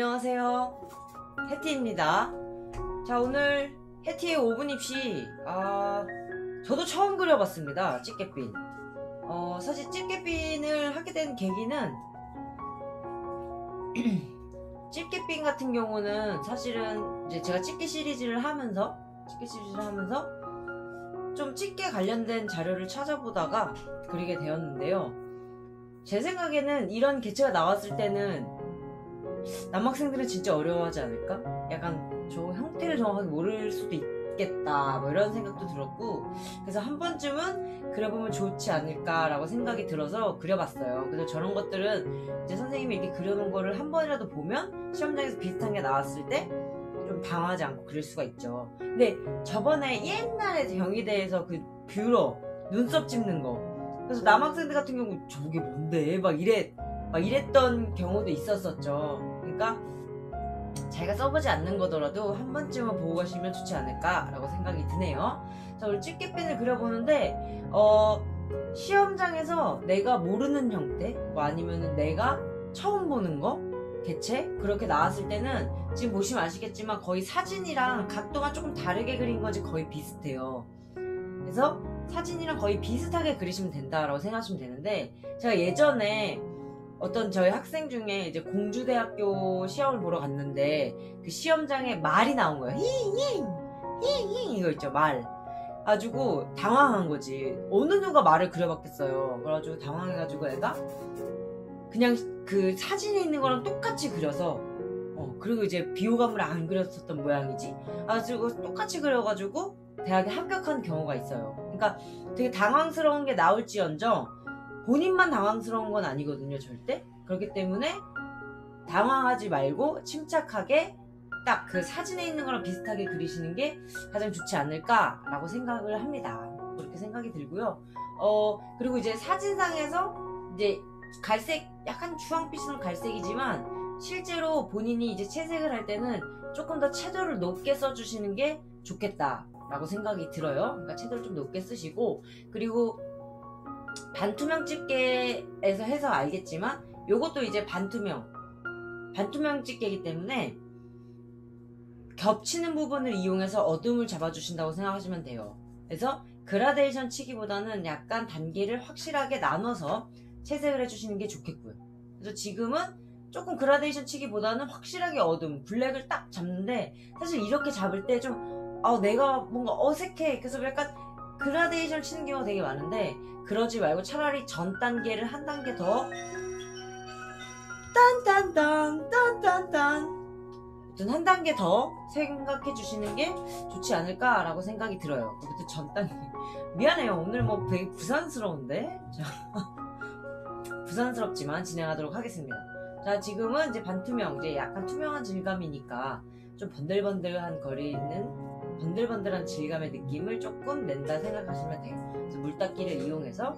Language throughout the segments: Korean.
안녕하세요, 해티입니다. 자, 오늘 해티의 5분 입시, 저도 처음 그려봤습니다. 집게핀. 사실 집게핀을 하게 된 계기는 집게핀 같은 경우는 사실은 이제 제가 집게 시리즈를 하면서 좀 집게 관련된 자료를 찾아보다가 그리게 되었는데요. 제 생각에는 이런 개체가 나왔을 때는 남학생들은 진짜 어려워하지 않을까? 약간 저 형태를 정확하게 모를 수도 있겠다, 뭐 이런 생각도 들었고, 그래서 한 번쯤은 그려보면 좋지 않을까라고 생각이 들어서 그려봤어요. 그래서 저런 것들은 이제 선생님이 이렇게 그려놓은 거를 한 번이라도 보면 시험장에서 비슷한 게 나왔을 때 좀 당하지 않고 그릴 수가 있죠. 근데 저번에 옛날에 경희대에서 그 뷰러 눈썹 찝는 거, 그래서 남학생들 같은 경우 저게 뭔데? 막 이랬던 경우도 있었었죠. 그러니까 자기가 써보지 않는 거더라도 한 번쯤은 보고 가시면 좋지 않을까라고 생각이 드네요. 자, 우리 집게핀을 그려보는데 시험장에서 내가 모르는 형태, 뭐 아니면은 내가 처음 보는 거, 개체 그렇게 나왔을 때는 지금 보시면 아시겠지만 거의 사진이랑 각도가 조금 다르게 그린 거지 거의 비슷해요. 그래서 사진이랑 거의 비슷하게 그리시면 된다라고 생각하시면 되는데, 제가 예전에 어떤 저희 학생 중에 이제 공주대학교 시험을 보러 갔는데 그 시험장에 말이 나온 거예요. 힝 이거 있죠, 말. 가지고 당황한 거지. 어느 누가 말을 그려봤겠어요. 그래가지고 당황해가지고 애가 그냥 그 사진에 있는 거랑 똑같이 그려서 그리고 이제 비호감을 안 그렸었던 모양이지. 그리고 똑같이 그려가지고 대학에 합격한 경우가 있어요. 그러니까 되게 당황스러운 게 나올지언정 본인만 당황스러운 건 아니거든요, 절대. 그렇기 때문에 당황하지 말고 침착하게 딱 그 사진에 있는 거랑 비슷하게 그리시는 게 가장 좋지 않을까라고 생각을 합니다. 그렇게 생각이 들고요. 그리고 이제 사진상에서 이제 갈색, 약간 주황빛은 갈색이지만 실제로 본인이 이제 채색을 할 때는 조금 더 채도를 높게 써주시는 게 좋겠다라고 생각이 들어요. 그러니까 채도를 좀 높게 쓰시고, 그리고 반투명 집게에서 해서 알겠지만 요것도 이제 반투명 집게이기 때문에 겹치는 부분을 이용해서 어둠을 잡아주신다고 생각하시면 돼요. 그래서 그라데이션 치기보다는 약간 단계를 확실하게 나눠서 채색을 해주시는 게 좋겠고요. 그래서 지금은 조금 그라데이션 치기보다는 확실하게 어둠, 블랙을 딱 잡는데, 사실 이렇게 잡을 때 좀 내가 뭔가 어색해. 그래서 약간 그라데이션 치는 경우가 되게 많은데, 그러지 말고 차라리 전 단계를 한 단계 더 딴딴딴 한 단계 더 생각해 주시는 게 좋지 않을까라고 생각이 들어요. 그것도 전 단계. 미안해요, 오늘 뭐 되게 부산스러운데. 부산스럽지만 진행하도록 하겠습니다. 자, 지금은 이제 반투명, 이제 약간 투명한 질감이니까 좀 번들번들한 번들번들한 질감의 느낌을 조금 낸다 생각하시면 돼요. 그래서 물닦기를 이용해서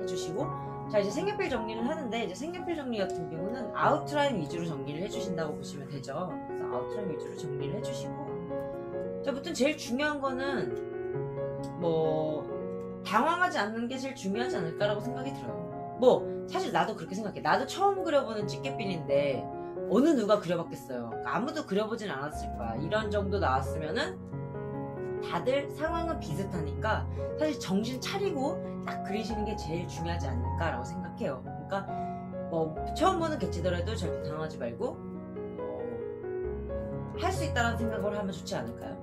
해주시고, 자, 이제 색연필 정리를 하는데, 이제 색연필 정리 같은 경우는 아웃라인 위주로 정리를 해주신다고 보시면 되죠. 그래서 아웃라인 위주로 정리를 해주시고, 자, 무튼 제일 중요한 거는 뭐 당황하지 않는 게 제일 중요하지 않을까라고 생각이 들어요. 뭐 사실 나도 그렇게 생각해. 나도 처음 그려보는 집게핀인데 어느 누가 그려봤겠어요. 아무도 그려보진 않았을 거야. 이런 정도 나왔으면은 다들 상황은 비슷하니까 사실 정신 차리고 딱 그리시는 게 제일 중요하지 않을까라고 생각해요. 그러니까 뭐 처음 보는 개체더라도 절대 당하지 말고 할 수 있다는 생각을 하면 좋지 않을까요?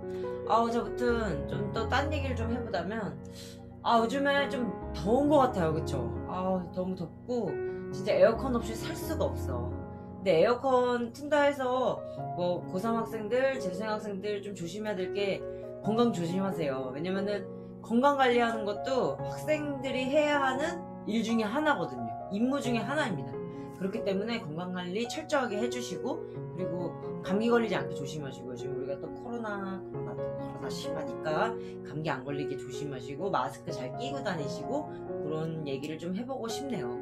자, 아무튼 좀 더 딴 얘기를 좀 해보자면, 요즘에 좀 더운 것 같아요, 그쵸? 너무 덥고 진짜 에어컨 없이 살 수가 없어. 근데 에어컨 튼다 해서 뭐 고3 학생들, 재수생 학생들 좀 조심해야 될 게, 건강 조심하세요. 왜냐면은 건강 관리하는 것도 학생들이 해야 하는 일 중에 하나거든요. 임무 중에 하나입니다. 그렇기 때문에 건강 관리 철저하게 해주시고, 그리고 감기 걸리지 않게 조심하시고, 지금 우리가 또 코로나 심하니까 감기 안 걸리게 조심하시고 마스크 잘 끼고 다니시고, 그런 얘기를 좀 해보고 싶네요.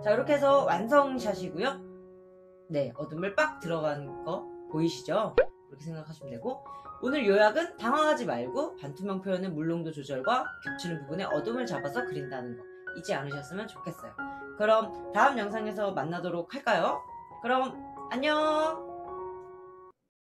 자, 이렇게 해서 완성샷이고요. 네, 어둠을 빡 들어간 거 보이시죠? 그렇게 생각하시면 되고, 오늘 요약은 당황하지 말고 반투명 표현의 물농도 조절과 겹치는 부분에 어둠을 잡아서 그린다는 거 잊지 않으셨으면 좋겠어요. 그럼 다음 영상에서 만나도록 할까요? 그럼 안녕.